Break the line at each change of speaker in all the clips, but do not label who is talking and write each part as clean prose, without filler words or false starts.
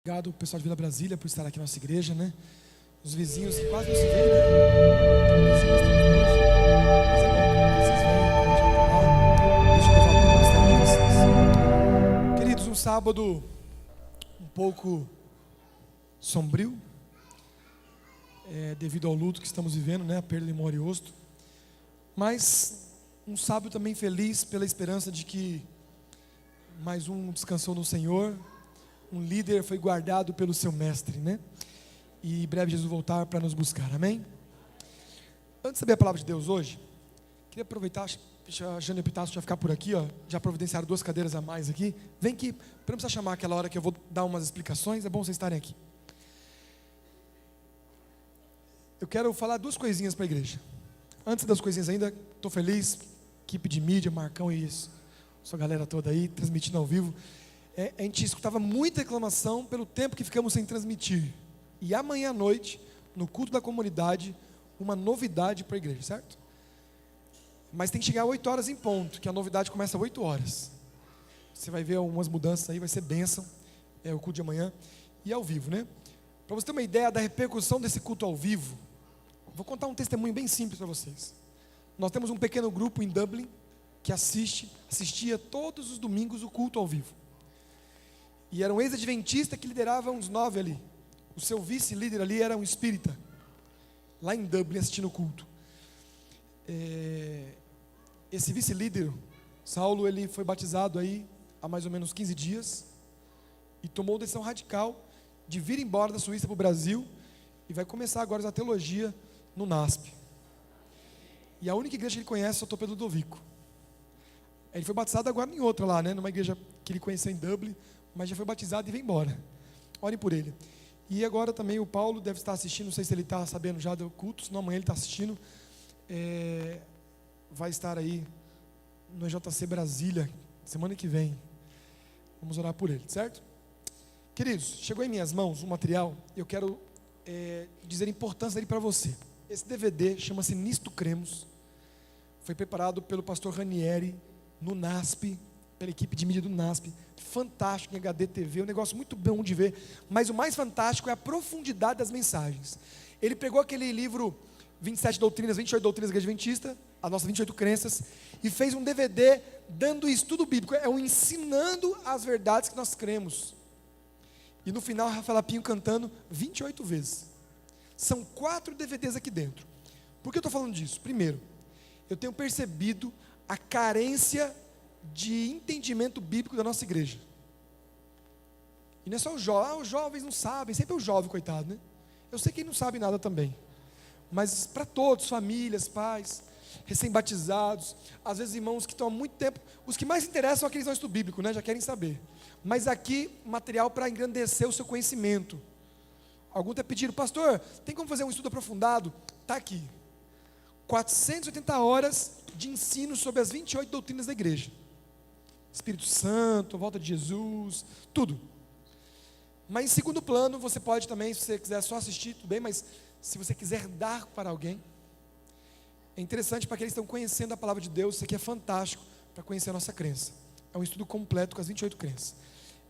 Obrigado, pessoal de Vila Brasília, por estar aqui na nossa igreja, né? Os vizinhos que quase não se veem, né? Tem vizinhos que estão longe, mas é bom quando vocês vêm, quando a gente vai pra lá. Deixa eu louvar pelo ministério de vocês. Queridos, um sábado um pouco sombrio, devido ao luto que estamos vivendo, né? A perda de Moriosto. Mas um sábado também feliz pela esperança de que mais um descansou no Senhor. Um líder foi guardado pelo seu mestre, né? E em breve Jesus voltar para nos buscar, amém? Antes de saber a palavra de Deus hoje, queria aproveitar, a Jane e o Pitácio já ficar por aqui, ó, já providenciaram 2 cadeiras a mais aqui. Vem aqui, para não precisar chamar aquela hora que eu vou dar umas explicações, é bom vocês estarem aqui. Eu quero falar 2 coisinhas para a igreja. Antes das coisinhas ainda, estou feliz, equipe de mídia, Marcão e isso, sua galera toda aí, transmitindo ao vivo. A gente escutava muita reclamação pelo tempo que ficamos sem transmitir. E amanhã à noite, no culto da comunidade, uma novidade para a igreja, certo? Mas tem que chegar às 8 horas em ponto, que a novidade começa às 8 horas. Você vai ver algumas mudanças aí, vai ser bênção, o culto de amanhã, e ao vivo, né? Para você ter uma ideia da repercussão desse culto ao vivo, vou contar um testemunho bem simples para vocês. Nós temos um pequeno grupo em Dublin, que assistia todos os domingos o culto ao vivo. E era um ex-adventista que liderava uns 9 ali. O seu vice-líder ali era um espírita, lá em Dublin, assistindo o culto. Esse vice-líder, Saulo, ele foi batizado aí há mais ou menos 15 dias e tomou a decisão radical de vir embora da Suíça para o Brasil e vai começar agora a teologia no NASP. E a única igreja que ele conhece é o Torpedo Ludovico. Ele foi batizado agora em outra lá, né? Numa igreja que ele conheceu em Dublin, mas já foi batizado e veio embora. Orem por ele. E agora também o Paulo deve estar assistindo, não sei se ele está sabendo já do culto, senão amanhã ele está assistindo. Vai estar aí no EJC Brasília, semana que vem. Vamos orar por ele, certo? Queridos, chegou em minhas mãos um material, eu quero dizer a importância dele para você. Esse DVD chama-se Nisto Cremos, foi preparado pelo pastor Ranieri no NASP, pela equipe de mídia do NASP, fantástico em HD TV, um negócio muito bom de ver, mas o mais fantástico é a profundidade das mensagens. Ele pegou aquele livro 27 doutrinas, 28 doutrinas da Igreja Adventista, as nossas 28 crenças, e fez um DVD dando estudo bíblico, ensinando as verdades que nós cremos. E no final, Rafael Pinho cantando 28 vezes. São 4 DVDs aqui dentro. Por que eu estou falando disso? Primeiro, eu tenho percebido a carência de entendimento bíblico da nossa igreja. E não é só os jovens não sabem, sempre é o jovem, coitado, né? Eu sei que ele não sabe nada também. Mas para todos, famílias, pais, recém-batizados, às vezes irmãos que estão há muito tempo, os que mais se interessam são aqueles que não estudam bíblico, né? Já querem saber. Mas aqui, material para engrandecer o seu conhecimento. Alguns até pediram, pastor, tem como fazer um estudo aprofundado? Está aqui. 480 horas de ensino sobre as 28 doutrinas da igreja. Espírito Santo, a volta de Jesus, tudo. Mas em segundo plano, você pode também, se você quiser só assistir, tudo bem, mas se você quiser dar para alguém, é interessante para aqueles que estão conhecendo a palavra de Deus, isso aqui é fantástico para conhecer a nossa crença. É um estudo completo com as 28 crenças.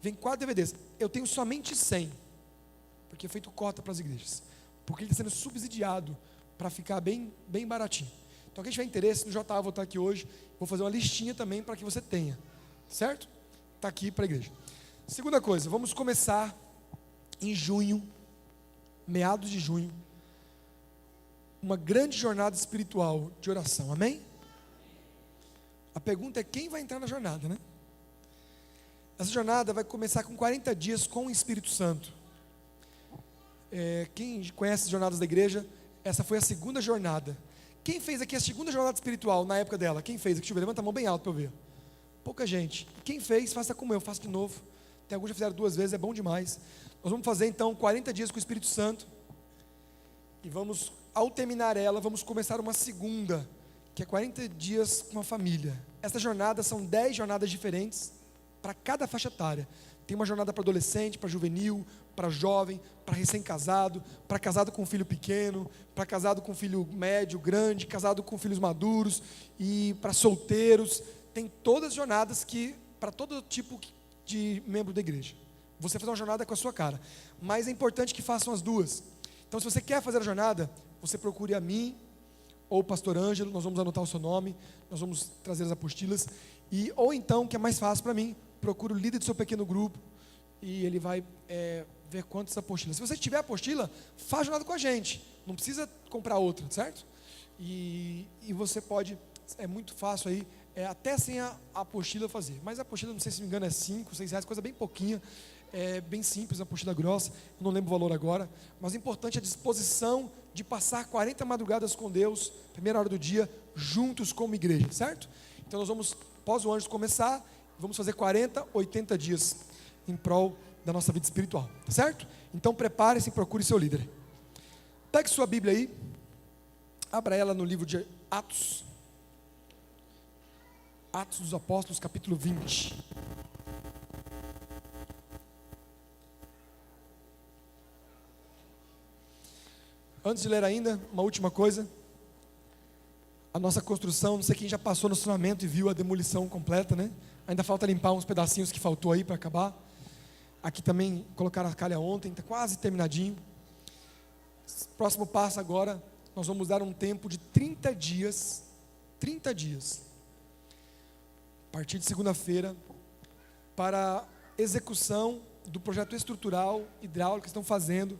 Vem 4 DVDs, eu tenho somente 100, porque é feito cota para as igrejas, porque ele está sendo subsidiado para ficar bem baratinho. Então quem tiver interesse, no JA vou estar aqui hoje, vou fazer uma listinha também para que você tenha. Certo? Está aqui para a igreja. Segunda coisa, vamos começar em junho, meados de junho, uma grande jornada espiritual de oração, amém? A pergunta é quem vai entrar na jornada, né? Essa jornada vai começar com 40 dias com o Espírito Santo. Quem conhece as jornadas da igreja, essa foi a segunda jornada. Quem fez aqui a segunda jornada espiritual na época dela? Quem fez? Deixa eu ver, levanta a mão bem alto para eu ver. Pouca gente. Quem fez, faça como eu, faça de novo. Tem alguns que já fizeram 2 vezes, é bom demais. Nós vamos fazer então 40 dias com o Espírito Santo. E vamos, ao terminar ela, vamos começar uma segunda, que é 40 dias com a família. Essa jornada são 10 jornadas diferentes para cada faixa etária. Tem uma jornada para adolescente, para juvenil, para jovem, para recém-casado, para casado com filho pequeno, para casado com filho médio, grande, casado com filhos maduros e para solteiros. Tem todas as jornadas que para todo tipo de membro da igreja. você fazer uma jornada com a sua cara. Mas é importante que façam as duas. Então, se você quer fazer a jornada, você procure a mim ou o pastor Ângelo, nós vamos anotar o seu nome, nós vamos trazer as apostilas. Ou então, que é mais fácil para mim, procure o líder do seu pequeno grupo e ele vai ver quantas apostilas. Se você tiver apostila, faz jornada com a gente, não precisa comprar outra, certo? E você pode, é muito fácil aí, até sem a apostila fazer. Mas a apostila, não sei se me engano, é 5, 6 reais, coisa bem pouquinha. É bem simples, a apostila grossa, eu não lembro o valor agora, mas o importante é a disposição de passar 40 madrugadas com Deus, primeira hora do dia, juntos como igreja, certo? Então nós vamos, após o anjo começar, vamos fazer 40, 80 dias em prol da nossa vida espiritual, tá certo? Então prepare-se e procure seu líder. Pegue sua Bíblia aí, abra ela no livro de Atos, Atos dos Apóstolos, capítulo 20. Antes de ler ainda, uma última coisa. A nossa construção, não sei quem já passou no estacionamento e viu a demolição completa, né? Ainda falta limpar uns pedacinhos que faltou aí para acabar. Aqui também colocaram a calha ontem, está quase terminadinho. Próximo passo agora, nós vamos dar um tempo de 30 dias, a partir de segunda-feira, para execução do projeto estrutural, hidráulico que estão fazendo.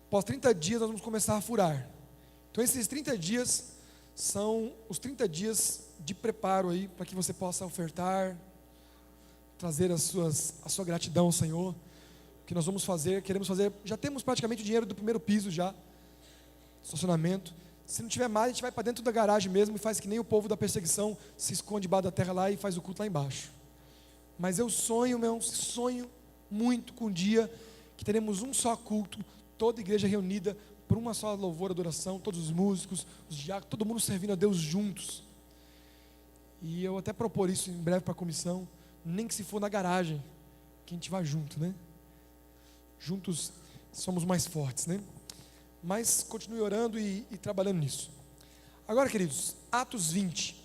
Após 30 dias nós vamos começar a furar. Então esses 30 dias são os 30 dias de preparo aí, para que você possa ofertar, trazer a sua gratidão ao Senhor. O que nós vamos fazer, queremos fazer, já temos praticamente o dinheiro do primeiro piso já, estacionamento. Se não tiver mais, a gente vai para dentro da garagem mesmo e faz que nem o povo da perseguição, se esconde debaixo da terra lá e faz o culto lá embaixo. Mas eu sonho muito com o dia que teremos um só culto, toda a igreja reunida por uma só louvor, adoração, todos os músicos, os diáconos, todo mundo servindo a Deus juntos. E eu até propor isso em breve para a comissão, nem que se for na garagem, que a gente vá junto, né? Juntos somos mais fortes, né? Mas continue orando e trabalhando nisso. Agora, queridos, Atos 20.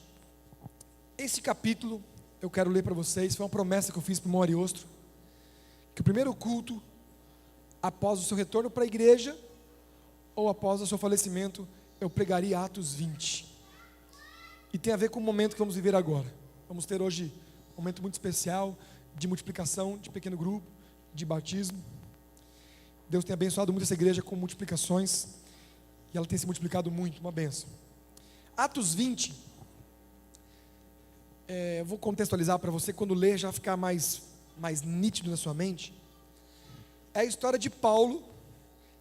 Esse capítulo eu quero ler para vocês, foi uma promessa que eu fiz para o irmão Ariostro, que o primeiro culto, após o seu retorno para a igreja, ou após o seu falecimento, eu pregaria Atos 20. E tem a ver com o momento que vamos viver agora. Vamos ter hoje um momento muito especial, de multiplicação, de pequeno grupo, de batismo. Deus tem abençoado muito essa igreja com multiplicações, e ela tem se multiplicado muito, uma bênção. Atos 20, eu vou contextualizar para você, quando ler já ficar mais nítido na sua mente. É a história de Paulo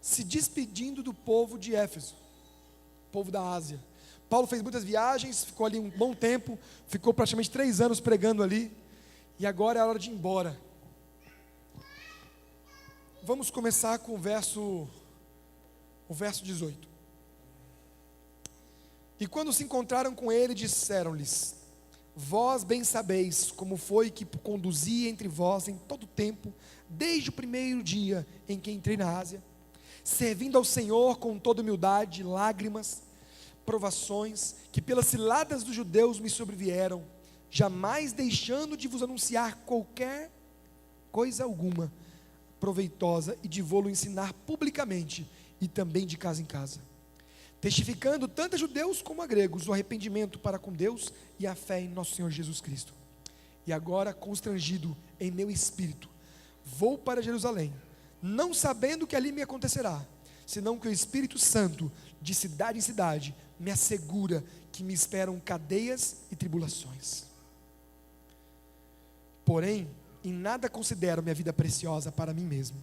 se despedindo do povo de Éfeso, povo da Ásia. Paulo fez muitas viagens, ficou ali um bom tempo, ficou praticamente 3 anos pregando ali, e agora é a hora de ir embora. Vamos começar com o verso 18. E quando se encontraram com ele, disseram-lhes: vós bem sabeis como foi que conduzi entre vós em todo o tempo, desde o primeiro dia em que entrei na Ásia, servindo ao Senhor com toda humildade, lágrimas, provações, que pelas ciladas dos judeus me sobrevieram, jamais deixando de vos anunciar qualquer coisa alguma proveitosa, e de vô-lo ensinar publicamente, e também de casa em casa, testificando tanto a judeus como a gregos o arrependimento para com Deus e a fé em nosso Senhor Jesus Cristo. E agora, constrangido em meu espírito, vou para Jerusalém, não sabendo o que ali me acontecerá, senão que o Espírito Santo, de cidade em cidade, me assegura que me esperam cadeias e tribulações. Porém, em nada considero minha vida preciosa para mim mesmo,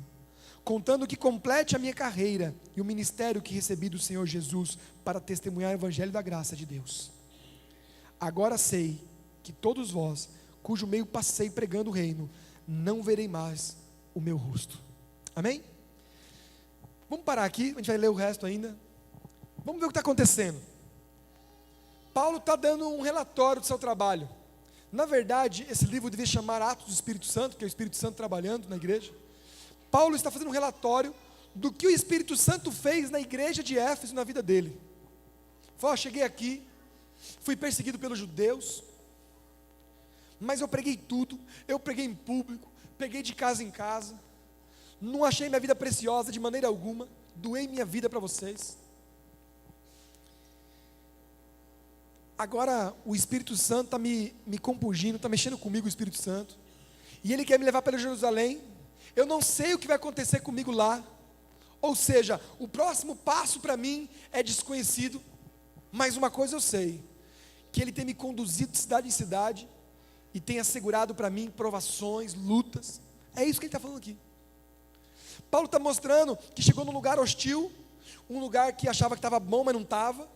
contando que complete a minha carreira e o ministério que recebi do Senhor Jesus para testemunhar o evangelho da graça de Deus. Agora sei que todos vós, cujo meio passei pregando o reino, não verei mais o meu rosto. Amém? Vamos parar aqui, a gente vai ler o resto ainda. Vamos ver o que está acontecendo. Paulo está dando um relatório do seu trabalho. Na verdade, esse livro devia chamar Atos do Espírito Santo, que é o Espírito Santo trabalhando na igreja. Paulo está fazendo um relatório do que o Espírito Santo fez na igreja de Éfeso, na vida dele. Falou: cheguei aqui, fui perseguido pelos judeus, mas eu preguei tudo, eu preguei em público, preguei de casa em casa, não achei minha vida preciosa de maneira alguma, doei minha vida para vocês. Agora o Espírito Santo está me compungindo, está mexendo comigo o Espírito Santo, e Ele quer me levar para Jerusalém. Eu não sei o que vai acontecer comigo lá, ou seja, o próximo passo para mim é desconhecido, mas uma coisa eu sei, que Ele tem me conduzido de cidade em cidade, e tem assegurado para mim provações, lutas. É isso que Ele está falando aqui. Paulo está mostrando que chegou num lugar hostil, um lugar que achava que estava bom, mas não estava,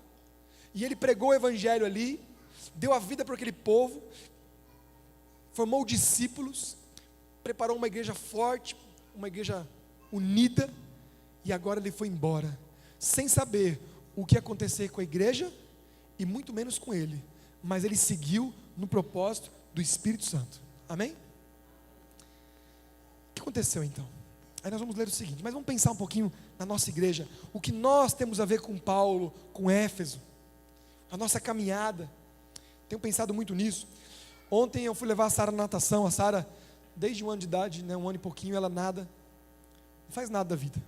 e ele pregou o evangelho ali, deu a vida para aquele povo, formou discípulos, preparou uma igreja forte, uma igreja unida, e agora ele foi embora, sem saber o que ia acontecer com a igreja, e muito menos com ele, mas ele seguiu no propósito do Espírito Santo. Amém? O que aconteceu então? Aí nós vamos ler o seguinte, mas vamos pensar um pouquinho na nossa igreja, o que nós temos a ver com Paulo, com Éfeso, a nossa caminhada. Tenho pensado muito nisso. Ontem eu fui levar a Sara na natação. A Sara, desde 1 ano de idade, né, 1 ano e pouquinho, ela nada, não faz nada da vida,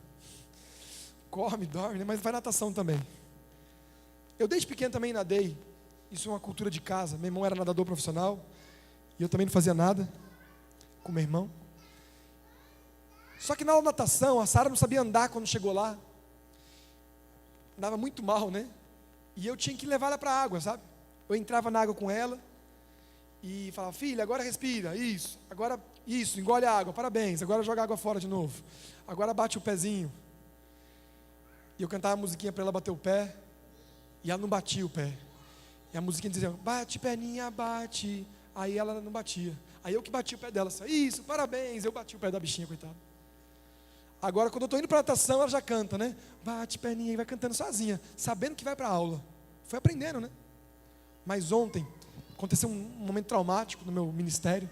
come, dorme, né, mas faz natação também. Eu desde pequeno também nadei, isso é uma cultura de casa. Meu irmão era nadador profissional, e eu também não fazia nada com meu irmão. Só que na aula de natação, a Sara não sabia andar quando chegou lá, andava muito mal, né? E eu tinha que levar ela para a água, sabe? Eu entrava na água com ela e falava: filha, agora respira, isso, agora isso, engole a água, parabéns, agora joga a água fora de novo, agora bate o pezinho. E eu cantava a musiquinha para ela bater o pé, e ela não batia o pé. E a musiquinha dizia: bate perninha, bate. Aí ela não batia, aí eu que bati o pé dela, isso, parabéns, eu bati o pé da bichinha, coitada. Agora, quando eu estou indo para a natação, ela já canta, né? Bate perninha e vai cantando sozinha, sabendo que vai para a aula. Foi aprendendo, né? Mas ontem, aconteceu um momento traumático no meu ministério,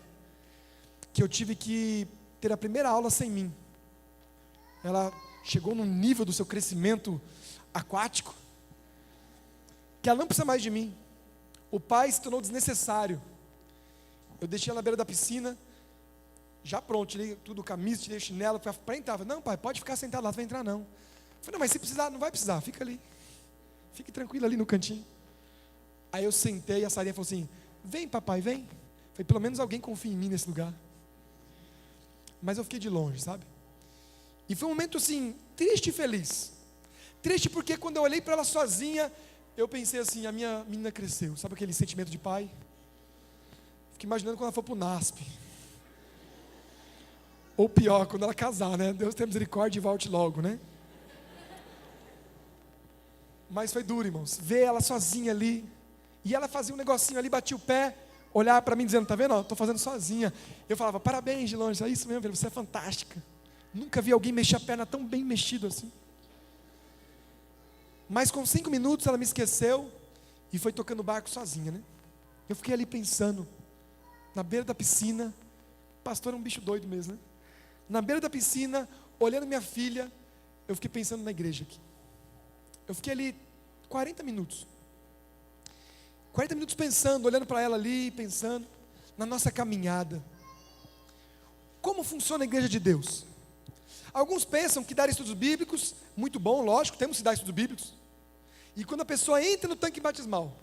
que eu tive que ter a primeira aula sem mim. Ela chegou num nível do seu crescimento aquático, que ela não precisa mais de mim. O pai se tornou desnecessário. Eu deixei ela na beira da piscina, já pronto, tirei tudo, camisa, tirei o chinelo, para entrar. Não, pai, pode ficar sentado lá, não vai entrar não. Eu falei: não, mas se precisar, não vai precisar, fica ali. Fique tranquilo ali no cantinho. Aí eu sentei e a Sarinha falou assim: vem papai, vem. Eu falei: pelo menos alguém confia em mim nesse lugar. Mas eu fiquei de longe, sabe? E foi um momento assim, triste e feliz. Triste porque quando eu olhei para ela sozinha, eu pensei assim: a minha menina cresceu. Sabe aquele sentimento de pai? Fiquei imaginando quando ela for para o NASP. Ou pior, quando ela casar, né? Deus tenha misericórdia e volte logo, né? Mas foi duro, irmãos, ver ela sozinha ali, e ela fazia um negocinho ali, batia o pé, olhava para mim dizendo: tá vendo, estou fazendo sozinha. Eu falava: parabéns de longe, é isso mesmo, filho, você é fantástica. Nunca vi alguém mexer a perna tão bem mexido assim. Mas com 5 minutos ela me esqueceu, e foi tocando o barco sozinha, né? Eu fiquei ali pensando, na beira da piscina. Pastor é um bicho doido mesmo, né? Na beira da piscina, olhando minha filha, eu fiquei pensando na igreja aqui. Eu fiquei ali 40 minutos. 40 minutos pensando, olhando para ela ali, pensando na nossa caminhada. Como funciona a igreja de Deus? Alguns pensam que dar estudos bíblicos, muito bom, lógico, temos que dar estudos bíblicos. E quando a pessoa entra no tanque batismal,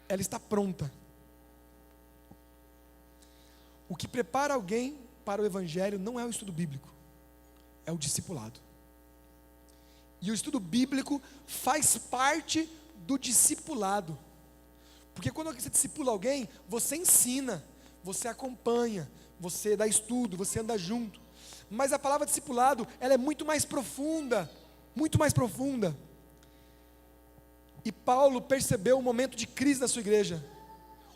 ela está pronta. O que prepara alguém para o evangelho não é o estudo bíblico, é o discipulado. E o estudo bíblico faz parte do discipulado. Porque quando você discipula alguém, você ensina, você acompanha, você dá estudo, você anda junto. Mas a palavra discipulado, ela é muito mais profunda, muito mais profunda. E Paulo percebeu um momento de crise na sua igreja,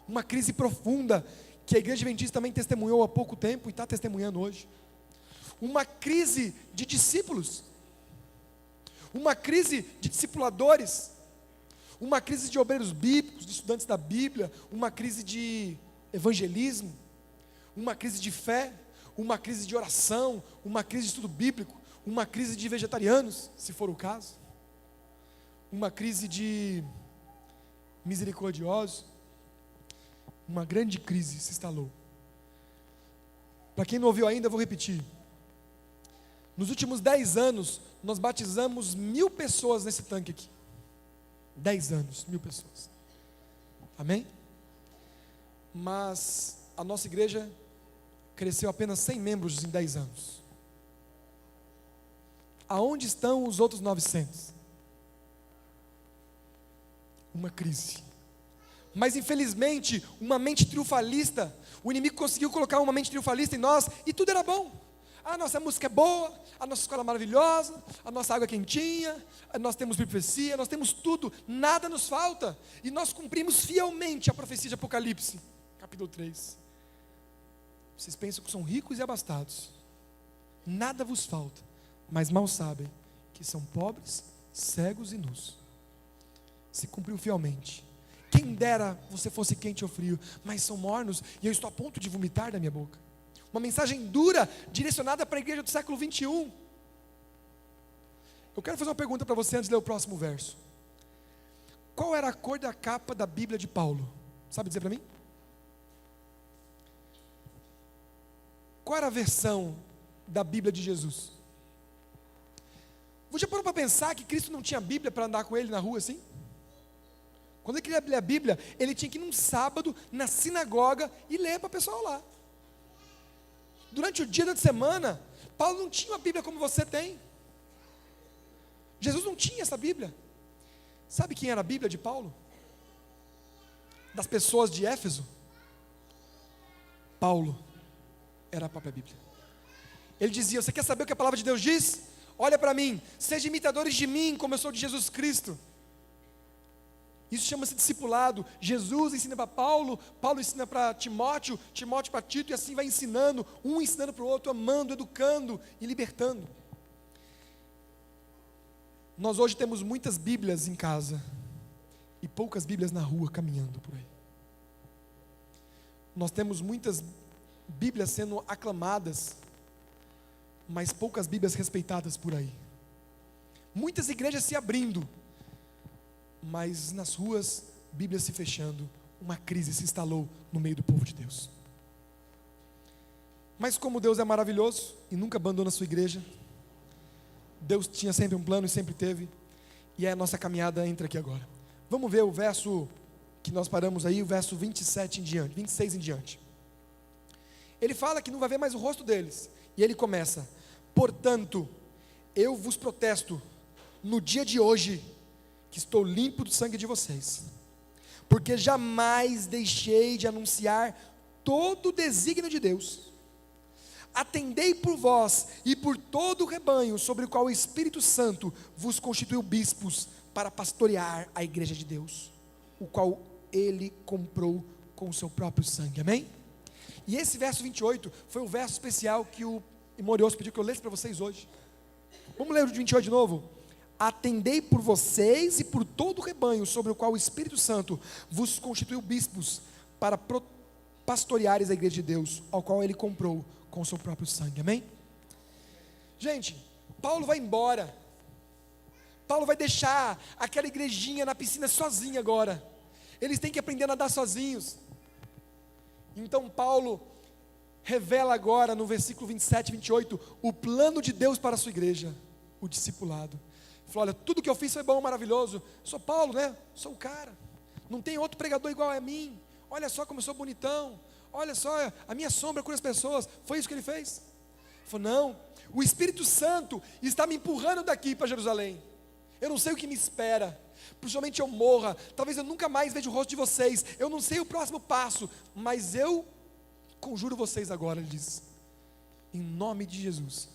uma crise profunda, que a igreja adventista também testemunhou há pouco tempo e está testemunhando hoje. Uma crise de discípulos, uma crise de discipuladores, uma crise de obreiros bíblicos, de estudantes da Bíblia, uma crise de evangelismo, uma crise de fé, uma crise de oração, uma crise de estudo bíblico, uma crise de vegetarianos, se for o caso, uma crise de misericordiosos. Uma grande crise se instalou. Para quem não ouviu ainda, eu vou repetir. Nos últimos 10 anos, nós batizamos 1.000 pessoas nesse tanque aqui. 10 anos, 1.000 pessoas. Amém? Mas a nossa igreja cresceu apenas 100 membros em 10 anos. Aonde estão os outros 900? Uma crise. Mas infelizmente, uma mente triunfalista, o inimigo conseguiu colocar uma mente triunfalista em nós e tudo era bom. A nossa música é boa, a nossa escola é maravilhosa, a nossa água é quentinha, nós temos profecia, nós temos tudo, nada nos falta. E nós cumprimos fielmente a profecia de Apocalipse, capítulo 3. Vocês pensam que são ricos e abastados, nada vos falta, mas mal sabem que são pobres, cegos e nus. Se cumpriu fielmente. Quem dera você fosse quente ou frio, mas são mornos e eu estou a ponto de vomitar da minha boca. Uma mensagem dura, direcionada para a igreja do século 21. Eu quero fazer uma pergunta para você antes de ler o próximo verso. Qual era a cor da capa da Bíblia de Paulo? Sabe dizer para mim? Qual era a versão da Bíblia de Jesus? Você já parou para pensar que Cristo não tinha Bíblia para andar com ele na rua assim? Quando ele queria ler a Bíblia, ele tinha que ir num sábado, na sinagoga, e ler para o pessoal lá. Durante o dia da semana, Paulo não tinha uma Bíblia como você tem. Jesus não tinha essa Bíblia. Sabe quem era a Bíblia de Paulo? Das pessoas de Éfeso? Paulo era a própria Bíblia. Ele dizia: você quer saber o que a palavra de Deus diz? Olha para mim, sejam imitadores de mim, como eu sou de Jesus Cristo. Isso chama-se discipulado. Jesus ensina para Paulo, Paulo ensina para Timóteo, Timóteo para Tito, e assim vai ensinando, um ensinando para o outro, amando, educando e libertando. Nós hoje temos muitas Bíblias em casa e poucas Bíblias na rua caminhando por aí. Nós temos muitas Bíblias sendo aclamadas, mas poucas Bíblias respeitadas por aí. Muitas igrejas se abrindo, mas nas ruas, Bíblia se fechando, uma crise se instalou no meio do povo de Deus. Mas como Deus é maravilhoso e nunca abandona a sua igreja, Deus tinha sempre um plano e sempre teve, e a nossa caminhada entra aqui agora. Vamos ver o verso que nós paramos aí, o verso 27 em diante, 26 em diante. Ele fala que não vai ver mais o rosto deles, e ele começa: portanto, eu vos protesto, no dia de hoje, que estou limpo do sangue de vocês, porque jamais deixei de anunciar todo o desígnio de Deus. Atendei por vós e por todo o rebanho sobre o qual o Espírito Santo vos constituiu bispos para pastorear a igreja de Deus, o qual ele comprou com o seu próprio sangue. Amém? E esse verso 28 foi o verso especial que o Imorioso pediu que eu lesse para vocês hoje. Vamos ler o 28 de novo? Atendei por vocês e por todo o rebanho sobre o qual o Espírito Santo vos constituiu bispos para pastoreares a igreja de Deus, ao qual ele comprou com o seu próprio sangue. Amém? Gente, Paulo vai embora. Paulo vai deixar aquela igrejinha na piscina sozinha agora. Eles têm que aprender a nadar sozinhos. Então Paulo revela agora no versículo 27 e 28 o plano de Deus para a sua igreja, o discipulado. Ele falou: olha, tudo que eu fiz foi bom, maravilhoso. Sou Paulo, né? Sou o cara. Não tem outro pregador igual a mim. Olha só como eu sou bonitão. Olha só, a minha sombra cura as pessoas. Foi isso que ele fez. Ele falou: não, o Espírito Santo está me empurrando daqui para Jerusalém. Eu não sei o que me espera. Possivelmente eu morra. Talvez eu nunca mais veja o rosto de vocês. Eu não sei o próximo passo. Mas eu conjuro vocês agora, ele diz, em nome de Jesus.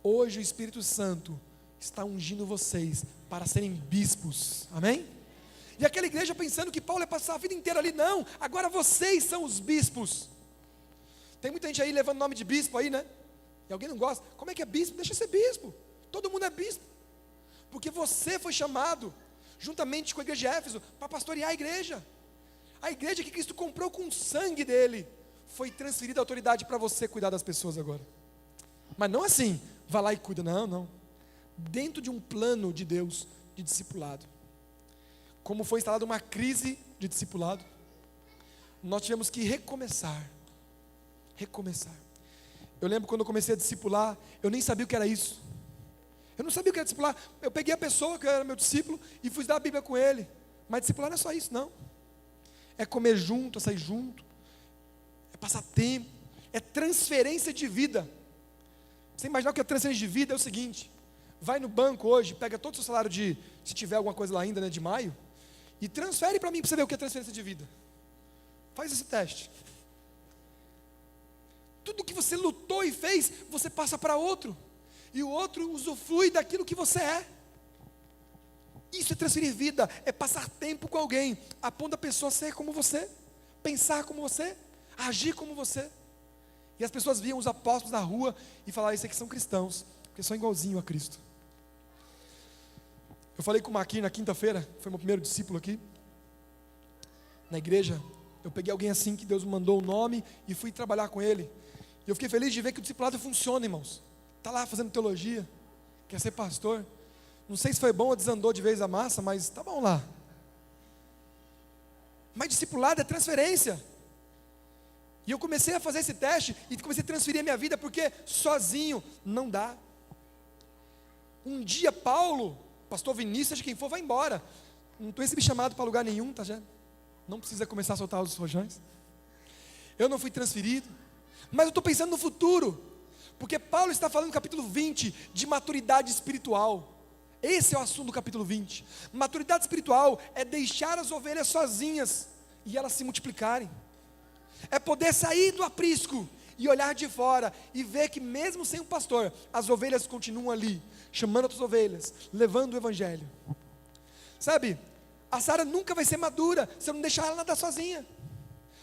Hoje o Espírito Santo está ungindo vocês para serem bispos. Amém? E aquela igreja pensando que Paulo ia passar a vida inteira ali. Não, agora vocês são os bispos. Tem muita gente aí levando nome de bispo aí, né? E alguém não gosta. Como é que é bispo? Deixa ser bispo. Todo mundo é bispo. Porque você foi chamado, juntamente com a igreja de Éfeso, para pastorear a igreja. A igreja que Cristo comprou com o sangue dele, foi transferida a autoridade para você cuidar das pessoas agora. Mas não assim, vá lá e cuida. Não, não. Dentro de um plano de Deus de discipulado. Como foi instalada uma crise de discipulado, nós tivemos que recomeçar. Eu lembro quando eu comecei a discipular, eu nem sabia o que era isso. Eu não sabia o que era discipular. Eu peguei a pessoa que era meu discípulo e fui estudar a Bíblia com ele. Mas discipular não é só isso, não. É comer junto, é sair junto, é passar tempo, é transferência de vida. Você imaginar o que é transferência de vida? É o seguinte: vai no banco hoje, pega todo o seu salário de, se tiver alguma coisa lá ainda, né, de maio, e transfere para mim para você ver o que é transferência de vida. Faz esse teste. Tudo que você lutou e fez, você passa para outro, e o outro usufrui daquilo que você é. Isso é transferir vida, é passar tempo com alguém, a ponto da pessoa ser como você, pensar como você, agir como você. E as pessoas viam os apóstolos na rua e falavam: esses aqui são cristãos, porque são igualzinho a Cristo. Eu falei com o Maquir na quinta-feira, foi meu primeiro discípulo aqui, na igreja. Eu peguei alguém assim que Deus me mandou o nome e fui trabalhar com ele. E eu fiquei feliz de ver que o discipulado funciona, irmãos. Está lá fazendo teologia, quer ser pastor. Não sei se foi bom ou desandou de vez a massa, mas está bom lá. Mas discipulado é transferência. E eu comecei a fazer esse teste e comecei a transferir a minha vida, porque sozinho não dá. Um dia Paulo, pastor Vinícius, de quem for, vai embora. Não estou recebi chamado para lugar nenhum, tá já? Não precisa começar a soltar os rojões. Eu não fui transferido, mas eu estou pensando no futuro, porque Paulo está falando no capítulo 20 de maturidade espiritual. Esse é o assunto do capítulo 20. Maturidade espiritual é deixar as ovelhas sozinhas e elas se multiplicarem. É poder sair do aprisco e olhar de fora e ver que mesmo sem um pastor, as ovelhas continuam ali, chamando outras ovelhas, levando o evangelho. Sabe, a Sara nunca vai ser madura se eu não deixar ela nadar sozinha,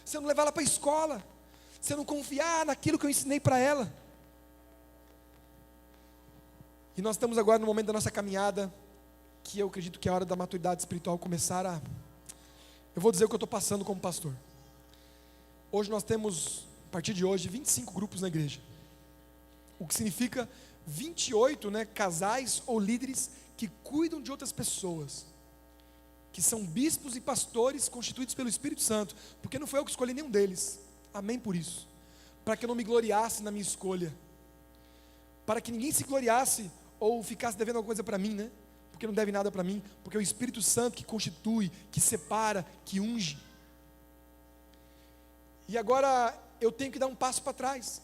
se eu não levar ela para a escola, se eu não confiar naquilo que eu ensinei para ela. E nós estamos agora no momento da nossa caminhada, que eu acredito que é a hora da maturidade espiritual começar a... Eu vou dizer o que eu estou passando como pastor. Hoje nós temos, a partir de hoje, 25 grupos na igreja. O que significa 28, casais ou líderes que cuidam de outras pessoas, que são bispos e pastores constituídos pelo Espírito Santo, porque não foi eu que escolhi nenhum deles. Amém por isso. Para que eu não me gloriasse na minha escolha, para que ninguém se gloriasse ou ficasse devendo alguma coisa para mim, porque não deve nada para mim, porque é o Espírito Santo que constitui, que separa, que unge. E agora eu tenho que dar um passo para trás.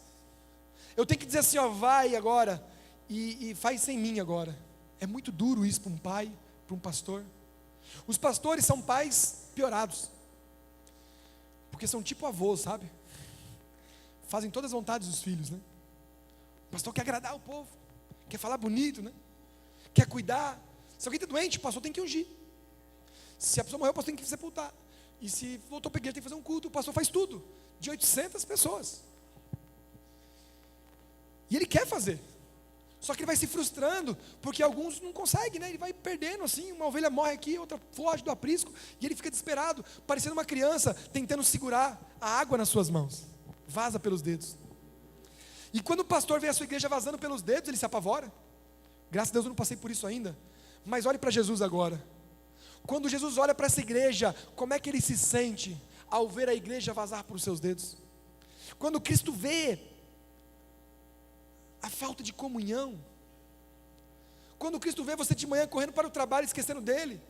Eu tenho que dizer assim: vai agora e faz sem mim agora. É muito duro isso para um pai, para um pastor. Os pastores são pais piorados, porque são tipo avôs, sabe? Fazem todas as vontades dos filhos, O pastor quer agradar o povo, quer falar bonito, Quer cuidar. Se alguém está doente, o pastor tem que ungir. Se a pessoa morreu, o pastor tem que sepultar. E se voltou para a igreja, tem que fazer um culto. O pastor faz tudo, de 800 pessoas. E ele quer fazer, só que ele vai se frustrando, porque alguns não conseguem, Ele vai perdendo assim, uma ovelha morre aqui, outra foge do aprisco, e ele fica desesperado, parecendo uma criança, tentando segurar a água nas suas mãos. Vaza pelos dedos. E quando o pastor vê a sua igreja vazando pelos dedos, ele se apavora. Graças a Deus eu não passei por isso ainda. Mas olhe para Jesus agora. Quando Jesus olha para essa igreja, como é que ele se sente ao ver a igreja vazar por seus dedos? Quando Cristo vê a falta de comunhão, quando Cristo vê você de manhã correndo para o trabalho esquecendo dele,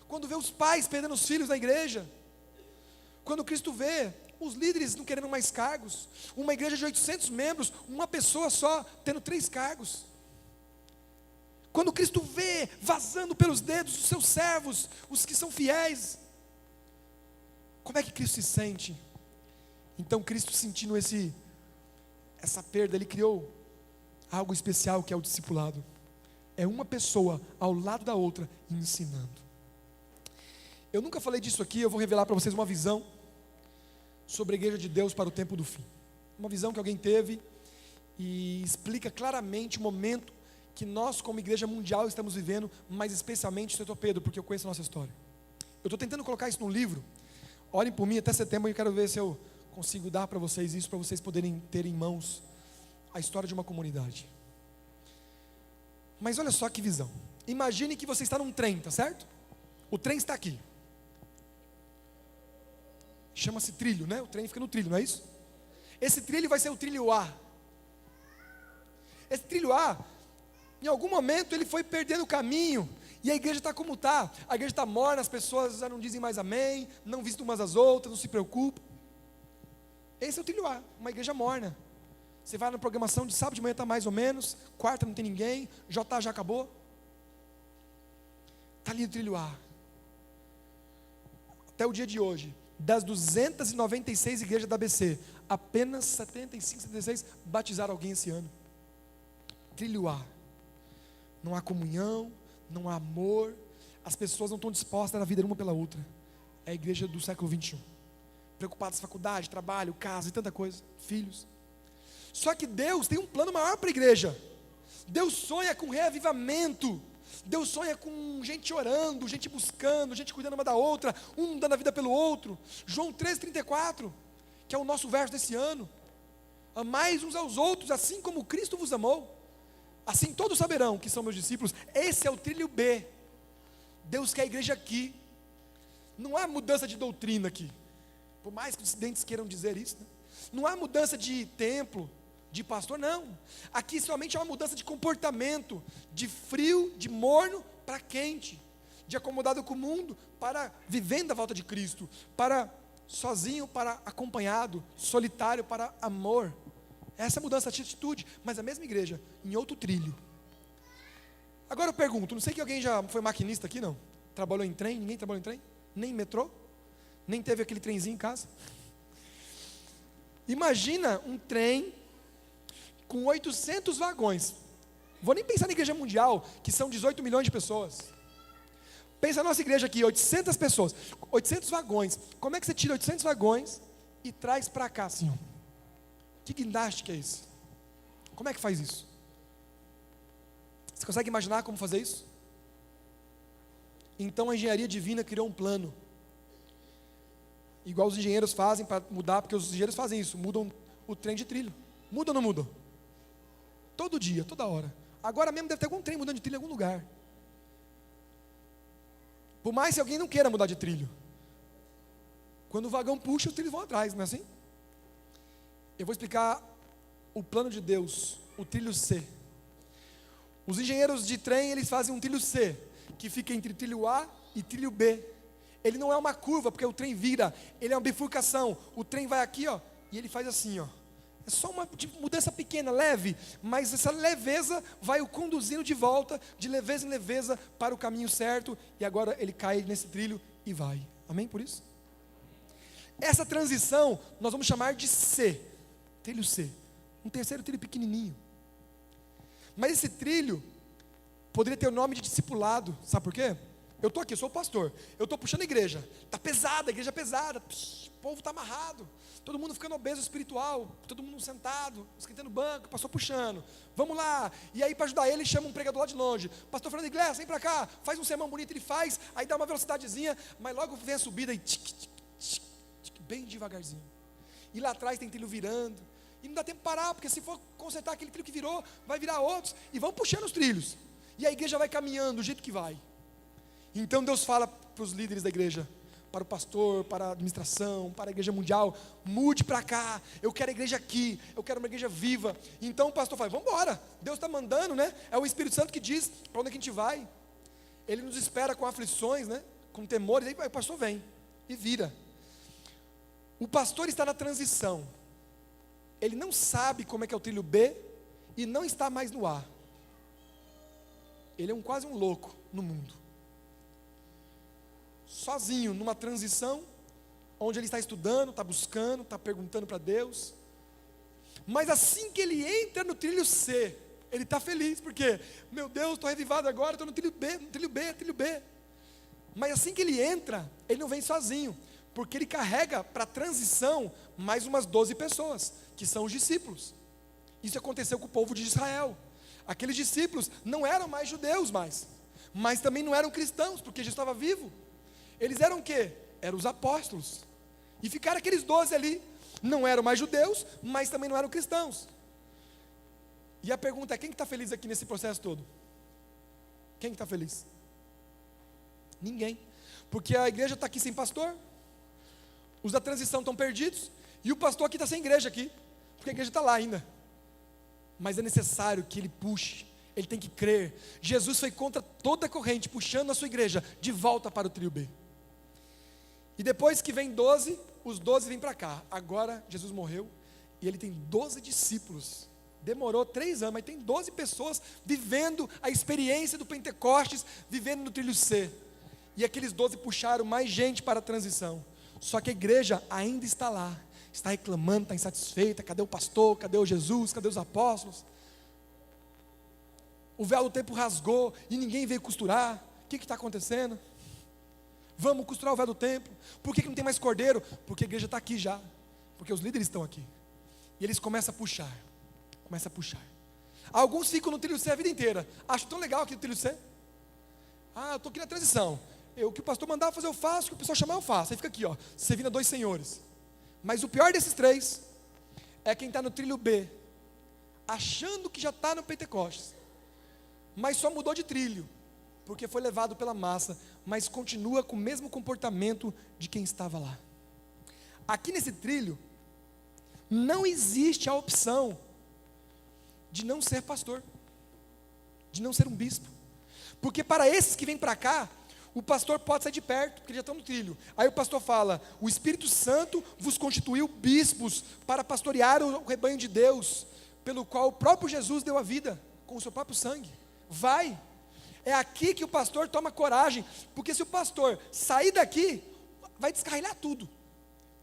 quando vê os pais perdendo os filhos na igreja, quando Cristo vê os líderes não querendo mais cargos, uma igreja de 800 membros, uma pessoa só tendo 3 cargos, quando Cristo vê vazando pelos dedos os seus servos, os que são fiéis, como é que Cristo se sente? Então Cristo, sentindo essa perda, Ele criou algo especial, que é o discipulado. É uma pessoa ao lado da outra ensinando. Eu nunca falei disso aqui. Eu vou revelar para vocês uma visão sobre a igreja de Deus para o tempo do fim. Uma visão que alguém teve e explica claramente o momento que nós como igreja mundial estamos vivendo, mas especialmente o Setor Pedro, porque eu conheço a nossa história. Eu estou tentando colocar isso num livro. Orem por mim até setembro, eu quero ver se eu consigo dar para vocês isso, para vocês poderem ter em mãos a história de uma comunidade. Mas olha só que visão. Imagine que você está num trem, tá certo? O trem está aqui. Chama-se trilho, O trem fica no trilho, não é isso? Esse trilho vai ser o trilho A. Esse trilho A, em algum momento ele foi perdendo o caminho, e a igreja está como está. A igreja está morna, as pessoas já não dizem mais amém, não visitam umas às outras, não se preocupam. Esse é o trilho A, uma igreja morna. Você vai na programação de sábado de manhã, está mais ou menos, quarta não tem ninguém, J já acabou. Está ali o trilho A. Até o dia de hoje, das 296 igrejas da ABC, apenas 75, 76 batizaram alguém esse ano. Trilho A. Não há comunhão, não há amor, as pessoas não estão dispostas a dar a vida uma pela outra. É a igreja do século 21. Preocupadas com faculdade, trabalho, casa e tanta coisa, filhos. Só que Deus tem um plano maior para a igreja. Deus sonha com reavivamento. Deus sonha com gente orando, gente buscando, gente cuidando uma da outra, um dando a vida pelo outro. João 13,34, que é o nosso verso desse ano. Amais uns aos outros, assim como Cristo vos amou. Assim todos saberão que são meus discípulos. Esse é o trilho B. Deus quer a igreja aqui. Não há mudança de doutrina aqui. Por mais que os dissidentes queiram dizer isso, né? Não há mudança de templo, de pastor, não. Aqui somente há uma mudança de comportamento, de frio, de morno para quente, de acomodado com o mundo para vivendo a volta de Cristo, para sozinho para acompanhado, solitário para amor. Essa é a mudança de atitude, mas a mesma igreja, em outro trilho. Agora eu pergunto, não sei que alguém já foi maquinista aqui, não? Trabalhou em trem? Ninguém trabalhou em trem? Nem em metrô? Nem teve aquele trenzinho em casa? Imagina um trem com 800 vagões. Vou nem pensar na igreja mundial, que são 18 milhões de pessoas. Pensa na nossa igreja aqui, 800 pessoas, 800 vagões. Como é que você tira 800 vagões e traz para cá assim, ó? Que guindaste que é isso? Como é que faz isso? Você consegue imaginar como fazer isso? Então a engenharia divina criou um plano. Igual os engenheiros fazem para mudar, porque os engenheiros fazem isso, mudam o trem de trilho. Muda ou não muda? Todo dia, toda hora. Agora mesmo deve ter algum trem mudando de trilho em algum lugar. Por mais que alguém não queira mudar de trilho. Quando o vagão puxa, os trilhos vão atrás, não é assim? Eu vou explicar o plano de Deus, o trilho C. Os engenheiros de trem, eles fazem um trilho C, que fica entre trilho A e trilho B. Ele não é uma curva, porque o trem vira, ele é uma bifurcação. O trem vai aqui, ó, e ele faz assim, ó. É só uma mudança pequena, leve, mas essa leveza vai o conduzindo de volta, de leveza em leveza, para o caminho certo, e agora ele cai nesse trilho e vai. Amém por isso? Essa transição, nós vamos chamar de C, trilho C. Um terceiro trilho pequenininho. Mas esse trilho poderia ter o nome de discipulado, sabe por quê? Eu estou aqui, eu sou o pastor, eu estou puxando a igreja, está pesada, a igreja é pesada, o povo está amarrado, todo mundo ficando obeso espiritual, todo mundo sentado, esquentando banco, o pastor puxando, vamos lá, e aí para ajudar ele, chama um pregador lá de longe, pastor Fernando Iglesias, vem para cá, faz um sermão bonito, ele faz, aí dá uma velocidadezinha, mas logo vem a subida e bem devagarzinho, e lá atrás tem trilho virando, e não dá tempo de parar, porque se for consertar aquele trilho que virou, vai virar outros, e vão puxando os trilhos, e a igreja vai caminhando do jeito que vai. Então Deus fala para os líderes da igreja, para o pastor, para a administração, para a igreja mundial, mude para cá, eu quero a igreja aqui, eu quero uma igreja viva. Então o pastor fala, vamos embora, Deus está mandando, né? É o Espírito Santo que diz para onde é que a gente vai. Ele nos espera com aflições, né? Com temores, aí o pastor vem e vira. O pastor está na transição, ele não sabe como é que é o trilho B e não está mais no A. Ele é quase um louco no mundo. Sozinho, numa transição, onde ele está estudando, está buscando, está perguntando para Deus. Mas assim que ele entra no trilho C, ele está feliz, porque, meu Deus, estou revivado agora, estou no trilho B, trilho B. Mas assim que ele entra, ele não vem sozinho, porque ele carrega para a transição mais umas 12 pessoas, que são os discípulos. Isso aconteceu com o povo de Israel. Aqueles discípulos não eram mais judeus mais, mas também não eram cristãos, porque já estava vivo. Eles eram o quê? Eram os apóstolos. E ficaram aqueles 12 ali. Não eram mais judeus, mas também não eram cristãos. E a pergunta é, quem está feliz aqui nesse processo todo? Quem está feliz? Ninguém. Porque a igreja está aqui sem pastor. Os da transição estão perdidos. E o pastor aqui está sem igreja aqui. Porque a igreja está lá ainda. mas é necessário que ele puxe, ele tem que crer. Jesus foi contra toda a corrente, puxando a sua igreja de volta para o trilho B. E depois que vem 12, os 12 vêm para cá. Agora Jesus morreu e ele tem 12 discípulos. Demorou 3 anos, mas tem 12 pessoas vivendo a experiência do Pentecostes, vivendo no trilho C. E aqueles 12 puxaram mais gente para a transição. Só que a igreja ainda está lá, está reclamando, está insatisfeita. Cadê o pastor? Cadê o Jesus? Cadê os apóstolos? O véu do templo rasgou e ninguém veio costurar. O que está acontecendo? Vamos costurar o véu do templo. Por que não tem mais cordeiro? Porque a igreja está aqui já. Porque os líderes estão aqui. E eles começam a puxar. Começa a puxar. Alguns ficam no trilho C a vida inteira. Acho tão legal aqui no trilho C. Eu estou aqui na transição. O que o pastor mandar fazer eu faço, o que o pessoal chamar eu faço. Aí fica aqui, ó, servindo a 2 senhores. Mas o pior desses 3 é quem está no trilho B, achando que já está no Pentecostes, mas só mudou de trilho, porque foi levado pela massa, mas continua com o mesmo comportamento de quem estava lá. Aqui nesse trilho, não existe a opção de não ser pastor, de não ser um bispo, porque para esses que vêm para cá, o pastor pode sair de perto, porque já estão no trilho. Aí o pastor fala: o Espírito Santo vos constituiu bispos para pastorear o rebanho de Deus, pelo qual o próprio Jesus deu a vida, com o seu próprio sangue. Vai, é aqui que o pastor toma coragem, porque se o pastor sair daqui, vai descarrilhar tudo,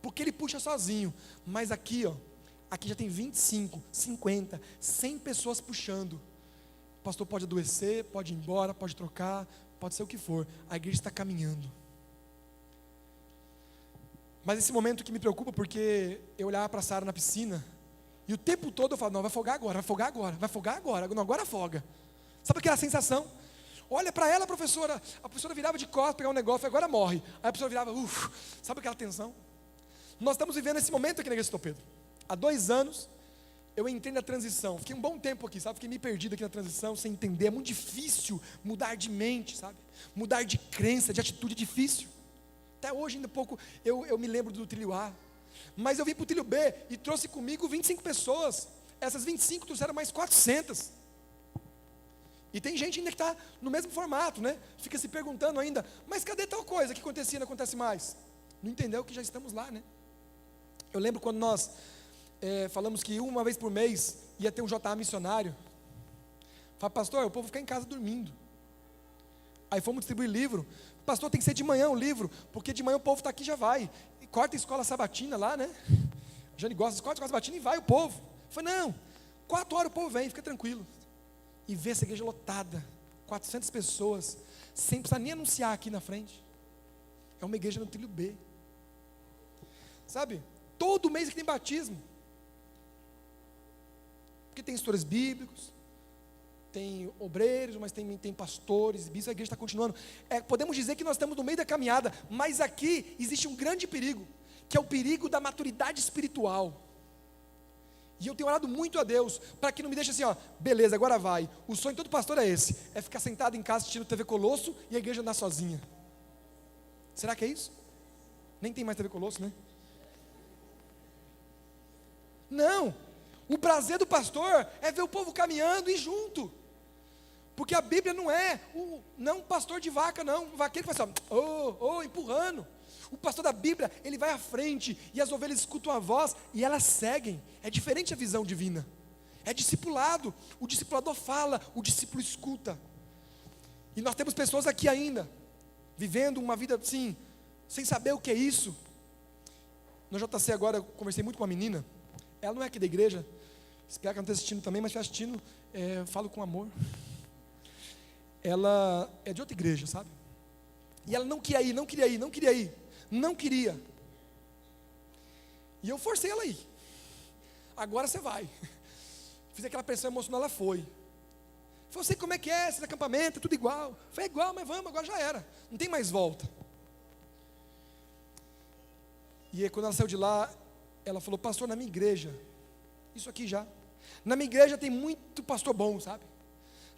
porque ele puxa sozinho. Mas aqui, ó, aqui já tem 25, 50, 100 pessoas puxando. O pastor pode adoecer, pode ir embora, pode trocar, pode ser o que for, a igreja está caminhando. Mas esse momento que me preocupa, porque eu olhava para a Sara na piscina, e o tempo todo eu falava: não, vai afogar agora, vai afogar agora, vai afogar agora, não, agora afoga. Sabe aquela sensação? Olha para ela, a professora virava de costas, pegar um negócio, agora morre. Aí a professora virava, sabe aquela tensão? Nós estamos vivendo esse momento aqui na igreja de São Pedro. Há 2 anos, eu entrei na transição, fiquei um bom tempo aqui, sabe? Fiquei meio perdido aqui na transição, sem entender. É muito difícil mudar de mente, sabe? Mudar de crença, de atitude é difícil. Até hoje ainda pouco eu me lembro do trilho A. Mas eu vim para o trilho B e trouxe comigo 25 pessoas. Essas 25 trouxeram mais 400. E tem gente ainda que está no mesmo formato, né? Fica se perguntando ainda: mas cadê tal coisa que acontecia e não acontece mais? Não entendeu que já estamos lá, né? Eu lembro quando nós falamos que uma vez por mês ia ter um JA missionário. Falei: pastor, o povo fica em casa dormindo. Aí fomos distribuir livro. Pastor, tem que ser de manhã o livro, porque de manhã o povo está aqui e já vai. E corta a escola sabatina lá, né? A Jane gosta, corta a escola sabatina e vai o povo. Falei: não, 4 horas o povo vem, fica tranquilo. E vê essa igreja lotada, 400 pessoas, sem precisar nem anunciar aqui na frente. É uma igreja no trilho B. Sabe? Todo mês que tem batismo. Porque tem histórias bíblicos, tem obreiros, mas tem pastores, bispos, a igreja está continuando. Podemos dizer que nós estamos no meio da caminhada, mas aqui existe um grande perigo, que é o perigo da maturidade espiritual. E eu tenho orado muito a Deus, para que não me deixe assim, ó, beleza, agora vai. O sonho de todo pastor é esse, é ficar sentado em casa assistindo TV Colosso e a igreja andar sozinha. Será que é isso? Nem tem mais TV Colosso, né? Não, o prazer do pastor é ver o povo caminhando e junto. Porque a Bíblia não é um pastor de vaca, não. Um vaqueiro que faz assim, empurrando. O pastor da Bíblia, ele vai à frente e as ovelhas escutam a voz e elas seguem. É diferente a visão divina. É discipulado. O discipulador fala, o discípulo escuta. E nós temos pessoas aqui ainda, vivendo uma vida assim, sem saber o que é isso. No JC agora, eu conversei muito com uma menina. Ela não é aqui da igreja. Espero que ela não esteja assistindo também, mas se estiver assistindo, falo com amor. Ela é de outra igreja, sabe? E ela não queria ir. E eu forcei ela a ir. Agora você vai. Fiz aquela pressão emocional, ela foi. Falei: eu sei como é que é esse acampamento, é tudo igual. Falei: é igual, mas vamos, agora já era. Não tem mais volta. E aí, quando ela saiu de lá, ela falou: pastor, na minha igreja, isso aqui já. Na minha igreja tem muito pastor bom, sabe?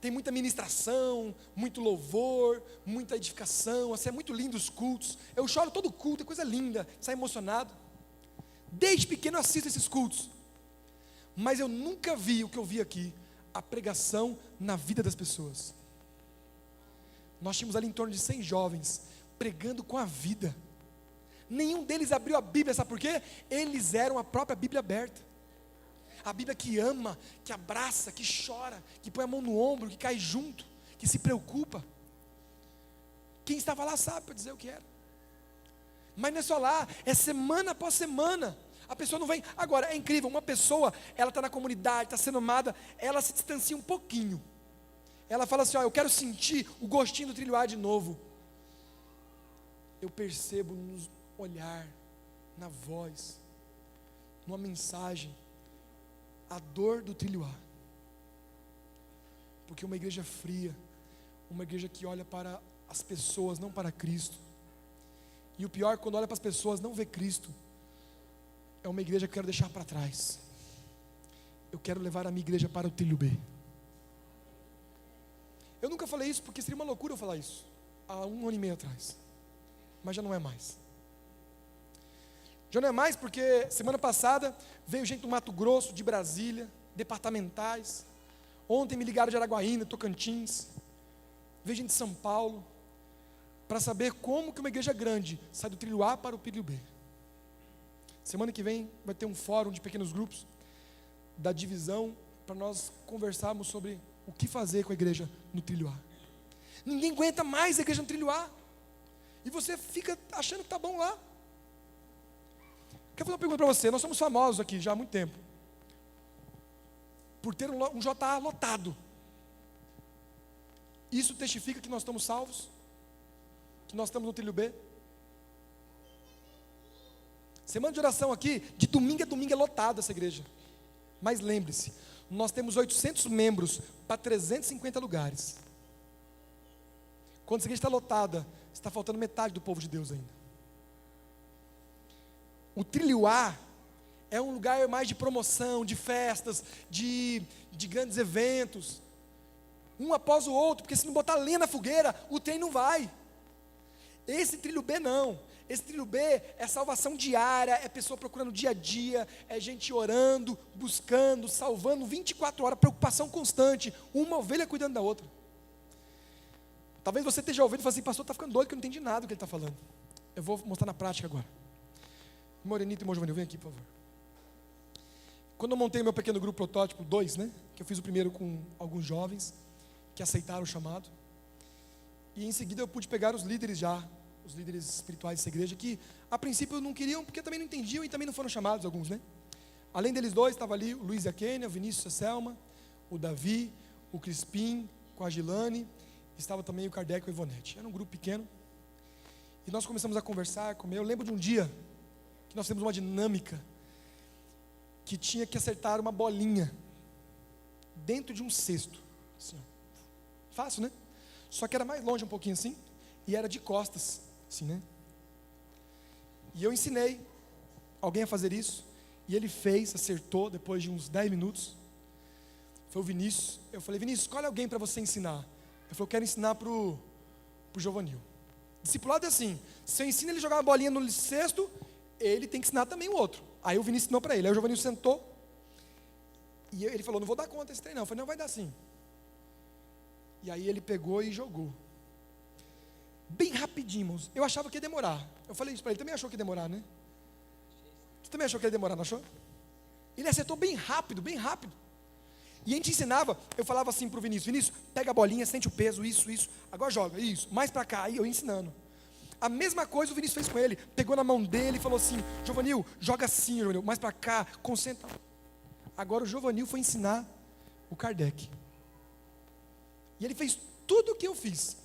Tem muita ministração, muito louvor, muita edificação, assim, é muito lindo os cultos. Eu choro todo culto, é coisa linda, sai emocionado. Desde pequeno eu assisto esses cultos. Mas eu nunca vi o que eu vi aqui, a pregação na vida das pessoas. Nós tínhamos ali em torno de 100 jovens, pregando com a vida. Nenhum deles abriu a Bíblia, sabe por quê? Eles eram a própria Bíblia aberta. A Bíblia que ama, que abraça, que chora, que põe a mão no ombro, que cai junto, que se preocupa. Quem estava lá sabe para dizer o que era. Mas não é só lá, é semana após semana. A pessoa não vem. Agora, é incrível, uma pessoa, ela está na comunidade, está sendo amada, ela se distancia um pouquinho. Ela fala assim, ó, eu quero sentir o gostinho do trilhoar de novo. Eu percebo no olhar, na voz, numa mensagem, a dor do trilhoar. Porque uma igreja fria, uma igreja que olha para as pessoas, não para Cristo. E o pior, quando olha para as pessoas, não vê Cristo. É uma igreja que eu quero deixar para trás. Eu quero levar a minha igreja para o trilho B. Eu nunca falei isso porque seria uma loucura eu falar isso há 1 ano e meio atrás. Mas já não é mais. Já não é mais porque semana passada veio gente do Mato Grosso, de Brasília, departamentais. Ontem me ligaram de Araguaína, Tocantins. Veio gente de São Paulo. Para saber como que uma igreja grande sai do trilho A para o trilho B. Semana que vem vai ter um fórum de pequenos grupos da divisão para nós conversarmos sobre o que fazer com a igreja no trilho A. Ninguém aguenta mais a igreja no trilho A. E você fica achando que está bom lá. Quero fazer uma pergunta para você. Nós somos famosos aqui já há muito tempo por ter um JA lotado. Isso testifica que nós estamos salvos? Que nós estamos no trilho B? Semana de oração aqui, de domingo a domingo é lotada essa igreja. Mas lembre-se, nós temos 800 membros para 350 lugares. Quando essa igreja está lotada, está faltando metade do povo de Deus ainda. O trilho A é um lugar mais de promoção, de festas, de grandes eventos. Um após o outro, porque se não botar lenha na fogueira, o trem não vai. Esse trilho B não. Esse trilho B é salvação diária, é pessoa procurando dia a dia, é gente orando, buscando, salvando 24 horas, preocupação constante, uma ovelha cuidando da outra. Talvez você esteja ouvindo e fale assim, pastor, está ficando doido que eu não entendi nada do que ele está falando. Eu vou mostrar na prática agora. Morenito e irmão Giovanni, vem aqui, por favor. Quando eu montei meu pequeno grupo protótipo 2, né, que eu fiz o primeiro com alguns jovens que aceitaram o chamado, e em seguida eu pude pegar os líderes espirituais dessa igreja, que a princípio não queriam, porque também não entendiam e também não foram chamados alguns, né? Além deles dois, estava ali o Luiz e a Kênia, o Vinícius e a Selma, o Davi, o Crispim, com a Gilane, estava também o Kardec e o Ivonete. Era um grupo pequeno, e nós começamos a conversar, comer. Eu lembro de um dia, que nós temos uma dinâmica, que tinha que acertar uma bolinha, dentro de um cesto, assim, ó. Fácil, né? Só que era mais longe um pouquinho assim, e era de costas, assim, né? E eu ensinei alguém a fazer isso, e ele fez, acertou, depois de uns 10 minutos. Foi o Vinícius. Eu falei, Vinícius, escolhe alguém para você ensinar. Ele falou, eu quero ensinar para o Giovanil. Discipulado é assim, se eu ensino ele a jogar uma bolinha no cesto, ele tem que ensinar também o outro. Aí o Vinícius ensinou para ele, aí o Giovanil sentou, e ele falou, não vou dar conta desse trem não. Eu falei, não, vai dar sim. E aí ele pegou e jogou. Bem rapidinho, irmãos. Eu achava que ia demorar. Eu falei isso para ele, também achou que ia demorar, né? Você também achou que ia demorar, não achou? Ele acertou bem rápido, bem rápido. E a gente ensinava, eu falava assim para o Vinícius, Vinícius, pega a bolinha, sente o peso, isso, agora joga, isso, mais para cá, aí eu ensinando. A mesma coisa o Vinícius fez com ele, pegou na mão dele e falou assim, Giovanil, joga assim, Giovanil, mais para cá, concentra. Agora o Giovanil foi ensinar o Kardec. E ele fez tudo o que eu fiz,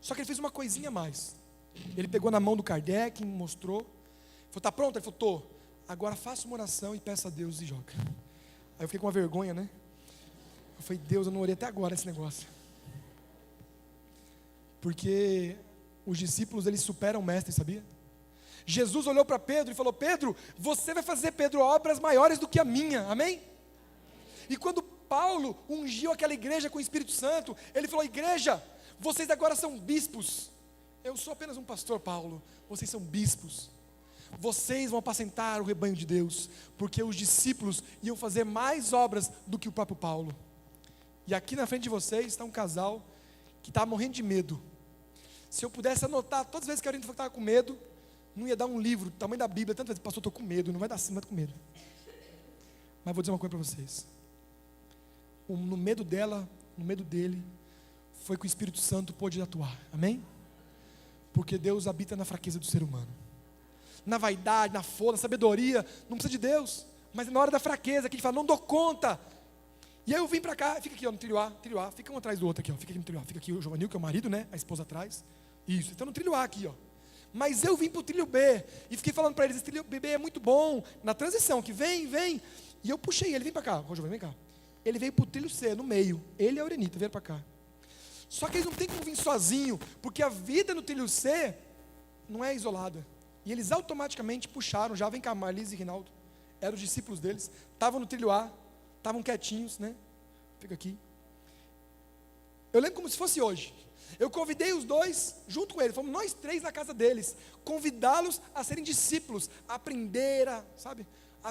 só que ele fez uma coisinha a mais. Ele pegou na mão do Kardec, me mostrou, falou, tá pronto? Ele falou, tô. Agora faça uma oração e peça a Deus e joga. Aí eu fiquei com uma vergonha, né? Eu falei, Deus, eu não orei até agora esse negócio. Porque os discípulos, eles superam o mestre, sabia? Jesus olhou para Pedro e falou, Pedro, você vai fazer, Pedro, obras maiores do que a minha, amém? E quando Paulo ungiu aquela igreja com o Espírito Santo, ele falou, igreja, vocês agora são bispos. Eu sou apenas um pastor, Paulo, vocês são bispos. vocês vão apacentar o rebanho de Deus, porque os discípulos iam fazer mais obras do que o próprio Paulo. E aqui na frente de vocês está um casal que está morrendo de medo. Se eu pudesse anotar todas as vezes que a Arinta estava com medo, não ia dar um livro do tamanho da Bíblia, tantas vezes, pastor, estou com medo, não vai dar assim, mas estou com medo. Mas vou dizer uma coisa para vocês. No medo dela, no medo dele, foi que o Espírito Santo pôde atuar, amém? Porque Deus habita na fraqueza do ser humano. Na vaidade, na força, na sabedoria, não precisa de Deus. Mas na hora da fraqueza, que a gente fala, não dou conta. E aí eu vim para cá, fica aqui ó, no trilho A, fica um atrás do outro aqui, ó, fica aqui no trilho A, fica aqui o Giovanil, que é o marido, né, a esposa atrás. Isso, então no trilho A aqui, ó. Mas eu vim para o trilho B, e fiquei falando para eles, esse trilho B é muito bom, na transição, que vem, e eu puxei ele, vem para cá, Giovanil, vem cá. Ele veio para o trilho C, no meio, ele e a Aurenita, vieram para cá. Só que eles não têm como vir sozinho, porque a vida no trilho C não é isolada. E eles automaticamente puxaram, já vem cá, Marlise e Rinaldo, eram os discípulos deles, estavam no trilho A, estavam quietinhos, né? Fica aqui. Eu lembro como se fosse hoje. Eu convidei os dois, junto com eles, fomos nós três na casa deles, convidá-los a serem discípulos, a aprender, a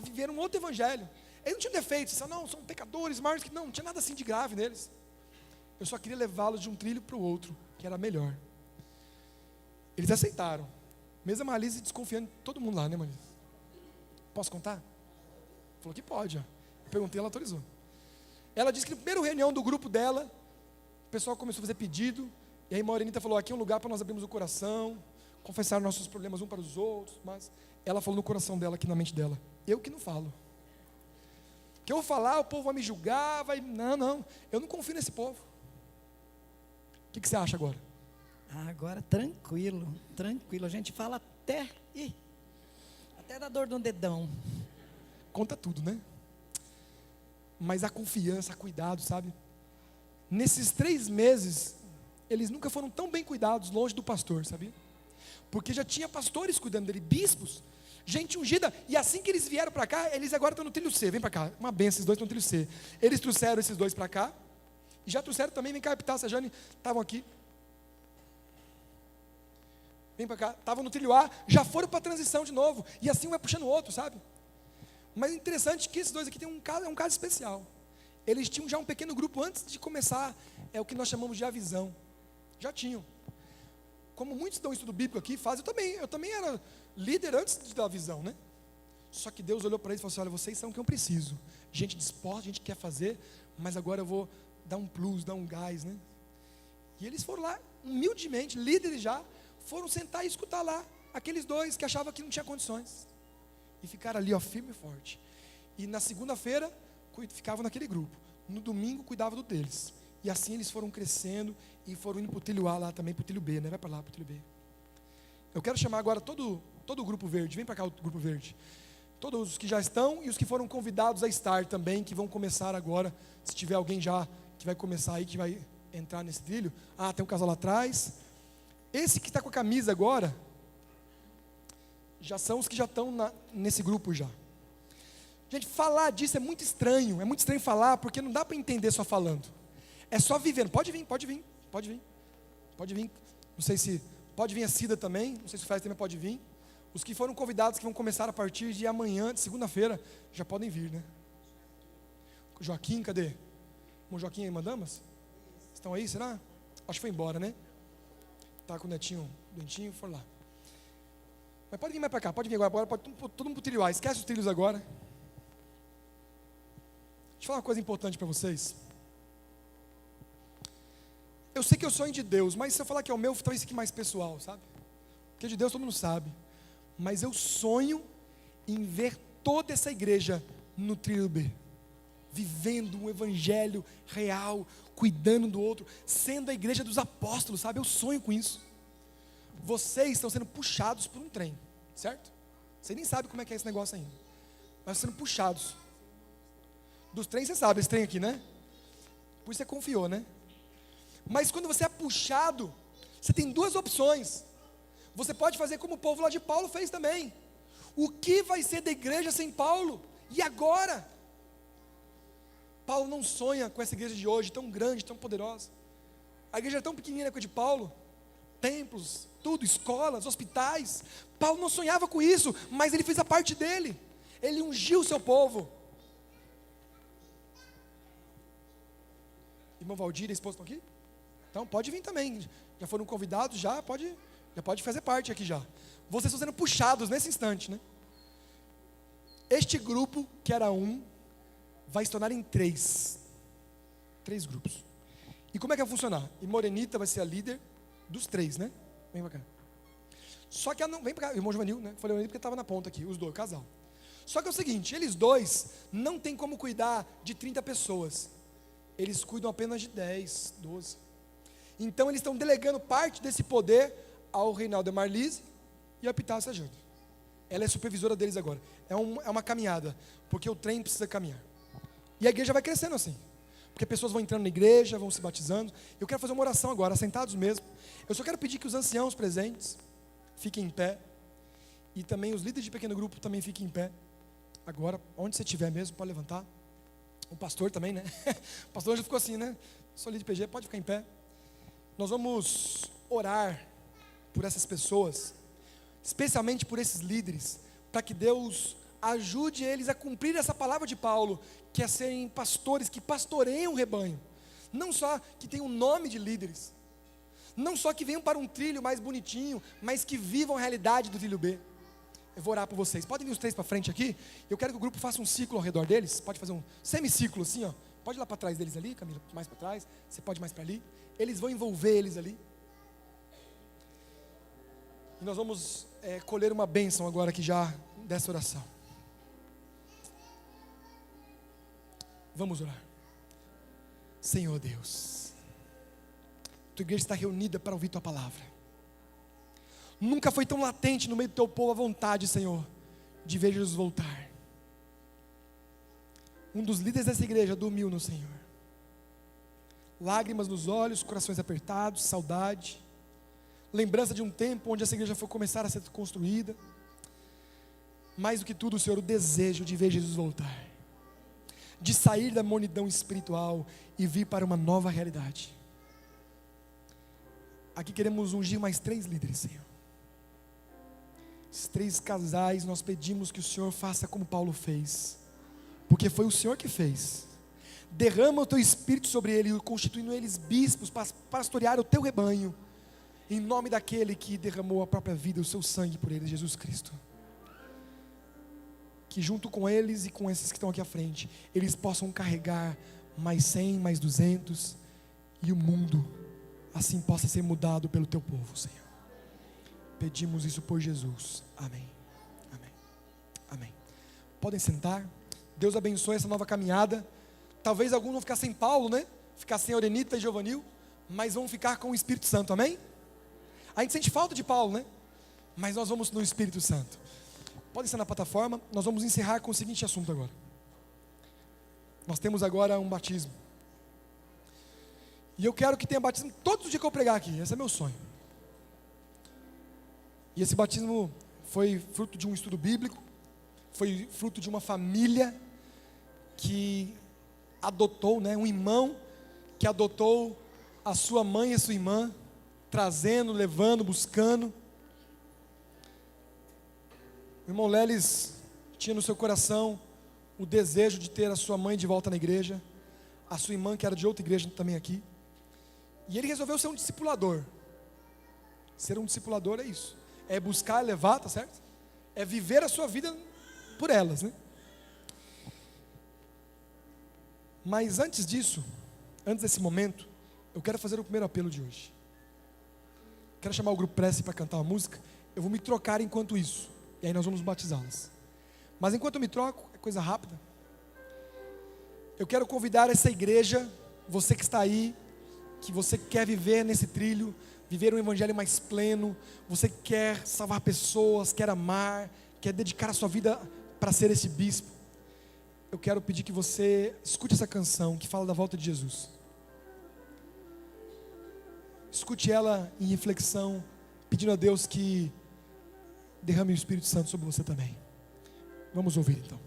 viver um outro evangelho. Eles não tinham defeitos, não, são pecadores, mas não tinha nada assim de grave neles. Eu só queria levá-los de um trilho para o outro, que era melhor. Eles aceitaram. Mesmo a Marlise desconfiando de todo mundo lá, né, Marlise? Posso contar? Falou que pode, ó. Eu perguntei, ela autorizou. Ela disse que na primeira reunião do grupo dela, o pessoal começou a fazer pedido, e aí a Morenita falou, aqui é um lugar para nós abrirmos o coração, confessar nossos problemas uns para os outros, mas ela falou no coração dela, aqui na mente dela, eu que não falo. Que eu vou falar, o povo vai me julgar, não, eu não confio nesse povo. O que você acha agora?
Agora tranquilo, a gente fala até da dor no dedão.
Conta tudo, né? Mas a confiança, cuidado, sabe? Nesses 3 meses, eles nunca foram tão bem cuidados longe do pastor, sabia? Porque já tinha pastores cuidando dele, bispos, gente ungida, e assim que eles vieram para cá, eles agora estão no trilho C, vem para cá, uma benção, esses dois estão no trilho C. Eles trouxeram esses dois para cá, e já trouxeram também, vem cá, Epitácia, Jane, estavam aqui. Vem para cá, estavam no trilho A, já foram para a transição de novo, e assim um vai puxando o outro, sabe? Mas é interessante que esses dois aqui tem um caso especial. Eles tinham já um pequeno grupo antes de começar, o que nós chamamos de a visão. Já tinham. Como muitos dão estudo bíblico aqui, fazem, eu também era líder antes da visão, né? Só que Deus olhou para eles e falou assim, olha, vocês são o que eu preciso. Gente disposta, gente quer fazer, mas agora eu vou dar um plus, dar um gás, né? E eles foram lá, humildemente, líderes já, foram sentar e escutar lá, aqueles dois que achavam que não tinha condições. E ficaram ali, ó, firme e forte. E na segunda-feira, ficavam naquele grupo. No domingo, cuidavam do deles. E assim eles foram crescendo e foram indo para o trilho A lá também, para o trilho B, né? Vai para lá, para o trilho B. Eu quero chamar agora todo o grupo verde. Vem para cá o grupo verde. Todos os que já estão e os que foram convidados a estar também, que vão começar agora. Se tiver alguém já que vai começar aí, que vai entrar nesse trilho. Ah, tem um casal lá atrás. Esse que está com a camisa agora, já são os que já estão nesse grupo já. Gente, falar disso é muito estranho falar, porque não dá para entender só falando. É só vivendo. Pode vir. Não sei se, pode vir a Cida também, não sei se o Félix também pode vir. Os que foram convidados, que vão começar a partir de amanhã, de segunda-feira, já podem vir, né? Joaquim, cadê? O Joaquim e a irmã Damas? Estão aí, será? Acho que foi embora, né? Tá com o netinho, dentinho, for lá. Mas pode vir mais para cá, pode vir agora, pode todo mundo para o trilho A, esquece os trilhos agora. Deixa eu falar uma coisa importante para vocês. Eu sei que eu sonho de Deus, mas se eu falar que é o meu, talvez fique mais pessoal, sabe? Porque de Deus todo mundo sabe. Mas eu sonho em ver toda essa igreja no trilho B, vivendo um evangelho real, cuidando do outro, sendo a igreja dos apóstolos, sabe? Eu sonho com isso. Vocês estão sendo puxados por um trem, certo? Você nem sabe como é que é esse negócio ainda, mas sendo puxados. Dos trens você sabe, esse trem aqui, né? Por isso você confiou, né? Mas quando você é puxado, você tem 2 opções. Você pode fazer como o povo lá de Paulo fez também. O que vai ser da igreja sem Paulo? E agora? Paulo não sonha com essa igreja de hoje, tão grande, tão poderosa. A igreja é tão pequenina com a de Paulo. templos, tudo, escolas, hospitais. Paulo não sonhava com isso, mas ele fez a parte dele. Ele ungiu o seu povo. Irmão Valdir e a esposa estão aqui? Então pode vir também. Já foram convidados, já pode fazer parte aqui já. Vocês estão sendo puxados nesse instante, né? Este grupo, que era um, vai se tornar em três grupos. E como é que vai funcionar? E Morenita vai ser a líder dos três, né? Vem pra cá. Só que ela não, vem pra cá, irmão Juvenil, né? Falei Morenita porque estava na ponta aqui, os dois, o casal. Só que é o seguinte, eles dois não tem como cuidar de 30 pessoas. Eles cuidam apenas de 10, 12. Então eles estão delegando parte desse poder ao Reinaldo e Marlise e a Pitácia Jânio. Ela é supervisora deles agora. É uma caminhada, porque o trem precisa caminhar. E a igreja vai crescendo assim. Porque pessoas vão entrando na igreja, vão se batizando. Eu quero fazer uma oração agora, sentados mesmo. Eu só quero pedir que os anciãos presentes fiquem em pé. E também os líderes de pequeno grupo também fiquem em pé. Agora, onde você estiver mesmo, pode levantar. O pastor também, né? O pastor já ficou assim, né? Sou líder de PG, pode ficar em pé. Nós vamos orar por essas pessoas, especialmente por esses líderes, para que Deus ajude eles a cumprir essa palavra de Paulo, que é serem pastores que pastoreiam o rebanho. Não só que tenham o nome de líderes, não só que venham para um trilho mais bonitinho, mas que vivam a realidade do trilho B. Eu vou orar por vocês. Podem vir os três para frente aqui. Eu quero que o grupo faça um ciclo ao redor deles. Pode fazer um semiciclo assim, ó. Pode ir lá para trás deles ali, Camila, mais para trás. Você pode ir mais para ali. Eles vão envolver eles ali. E nós vamos colher uma bênção agora aqui já dessa oração. Vamos orar. Senhor Deus, tua igreja está reunida para ouvir tua palavra. Nunca foi tão latente no meio do teu povo a vontade, Senhor, de ver Jesus voltar. Um dos líderes dessa igreja dormiu no Senhor. Lágrimas nos olhos, corações apertados, saudade. Lembrança de um tempo onde essa igreja foi começar a ser construída. Mais do que tudo, Senhor, o desejo de ver Jesus voltar. De sair da monidão espiritual e vir para uma nova realidade. Aqui queremos ungir mais 3 líderes, Senhor. Esses 3 casais, nós pedimos que o Senhor faça como Paulo fez, porque foi o Senhor que fez. Derrama o teu Espírito sobre eles, constituindo eles bispos para pastorear o teu rebanho, em nome daquele que derramou a própria vida, o seu sangue por eles, Jesus Cristo. Que junto com eles e com esses que estão aqui à frente, eles possam carregar mais 100, mais 200, e o mundo assim possa ser mudado pelo teu povo, Senhor. Pedimos isso por Jesus. Amém. Amém. Amém. Podem sentar. Deus abençoe essa nova caminhada. Talvez alguns vão ficar sem Paulo, né? Ficar sem Orenita e Giovanil, mas vão ficar com o Espírito Santo, amém? A gente sente falta de Paulo, né? Mas nós vamos no Espírito Santo. Podem estar na plataforma. Nós vamos encerrar com o seguinte assunto agora. Nós temos agora um batismo. E eu quero que tenha batismo todos os dias que eu pregar aqui. Esse é meu sonho. E esse batismo foi fruto de um estudo bíblico, foi fruto de uma família que adotou, né, um irmão que adotou a sua mãe e a sua irmã, trazendo, levando, buscando. O irmão Leles tinha no seu coração o desejo de ter a sua mãe de volta na igreja, a sua irmã que era de outra igreja também aqui, e ele resolveu ser um discipulador. Ser um discipulador é isso. É buscar, levar, tá certo? É viver a sua vida por elas, né? Mas antes disso, antes desse momento, eu quero fazer o primeiro apelo de hoje. Quero chamar o grupo Prece para cantar uma música. Eu vou me trocar enquanto isso, e aí nós vamos batizá-las. Mas enquanto eu me troco, é coisa rápida. Eu quero convidar essa igreja, você que está aí, que você quer viver nesse trilho, viver um evangelho mais pleno, você quer salvar pessoas, quer amar, quer dedicar a sua vida para ser esse bispo. Eu quero pedir que você escute essa canção que fala da volta de Jesus. Escute ela em reflexão, pedindo a Deus que derrame o Espírito Santo sobre você também. Vamos ouvir então.